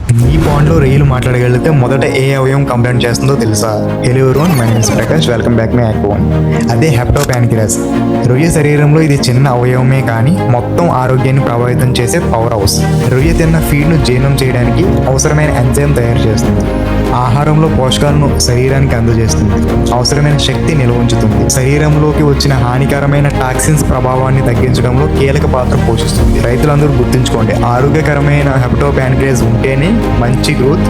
ఈ పాయింట్లో రొయ్యలు మాట్లాడగలిగితే మొదట ఏ అవయవం కంప్లైంట్ చేస్తుందో తెలుసా? Hello everyone, my name is Prakash, welcome back my account. అదే హెప్టో ప్యాన్క్రియాస్. రొయ్య శరీరంలో ఇది చిన్న అవయవమే కానీ మొత్తం ఆరోగ్యాన్ని ప్రభావితం చేసే పవర్ హౌస్. రొయ్య తిన్న ఫీడ్ను జీర్ణం చేయడానికి అవసరమైన ఎంజైమ్ తయారు చేస్తుంది. ఆహారంలో పోషకాలను శరీరానికి అందజేస్తుంది. అవసరమైన శక్తి నిల్వ ఉంచుతుంది. శరీరంలోకి వచ్చిన హానికరమైన టాక్సిన్స్ ప్రభావాన్ని తగ్గించడంలో కీలక పాత్ర పోషిస్తుంది. రైతులందరూ గుర్తుంచుకోండి, ఆరోగ్యకరమైన హెప్టో ప్యాన్క్రియాస్ ఉంటేనే మంచి గ్రోత్,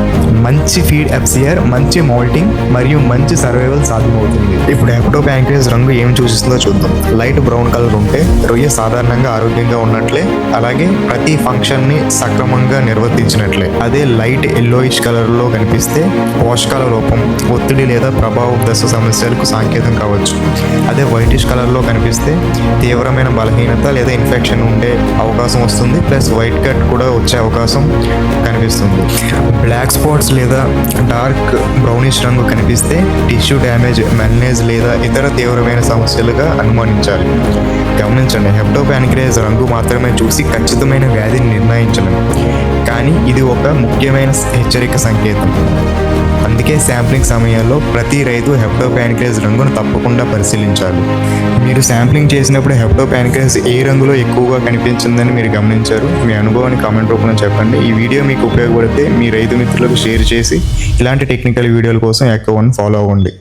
మంచి ఫీడ్ ఎఫ్సిఆర్, మంచి మౌల్టింగ్ మరియు మంచి సర్వైవల్ సాధ్యమవుతుంది. ఇప్పుడు హెప్టో ప్యాన్క్రియాస్ రంగు ఏం సూచిస్తుందో చూద్దాం. లైట్ బ్రౌన్ కలర్ ఉంటే రొయ్య సాధారణంగా ఆరోగ్యంగా ఉన్నట్లే, అలాగే ప్రతి ఫంక్షన్ ని సక్రమంగా నిర్వర్తించినట్లే. అదే లైట్ ఎల్లోయిష్ కలర్ లో కనిపిస్తే పోషకాల లోపం, ఒత్తిడి లేదా ప్రభావ దశ సమస్యలకు సంకేతం కావచ్చు. అదే వైటిష్ కలర్ లో కనిపిస్తే తీవ్రమైన బలహీనత లేదా ఇన్ఫెక్షన్ ఉండే అవకాశం వస్తుంది. ప్లస్ వైట్ కట్ కూడా వచ్చే అవకాశం కనిపిస్తుంది. బ్లాక్ స్పాట్స్ లేదా డార్క్ బ్రౌనిష్ రంగు కనిపిస్తే టిష్యూ డ్యామేజ్, మెల్నేజ్ లేదా ఇతర తీవ్రమైన సమస్యలుగా అనుమానించాలి. గమనించండి, హెప్టో ప్యాన్క్రియాస్ రంగు మాత్రమే చూసి ఖచ్చితమైన వ్యాధిని నిర్ణయించలేము, కానీ ఇది ఒక ముఖ్యమైన హెచ్చరిక సంకేతం. అందుకే శాంప్లింగ్ సమయాల్లో ప్రతి రైతు హెప్టో ప్యాన్క్రియాస్ రంగును తప్పకుండా పరిశీలించాలి. మీరు శాంప్లింగ్ చేసినప్పుడు హెప్టో ప్యాన్క్రియాస్ ఏ రంగులో ఎక్కువగా కనిపించిందని మీరు గమనించారు? మీ అనుభవాన్ని కామెంట్ రూపంలో చెప్పండి. ఈ వీడియో మీకు ఉపయోగపడితే మీ రైతు మిత్రులకు షేర్ చేసి ఇలాంటి టెక్నికల్ వీడియోల కోసం అకౌంట్ ఫాలో అవ్వండి.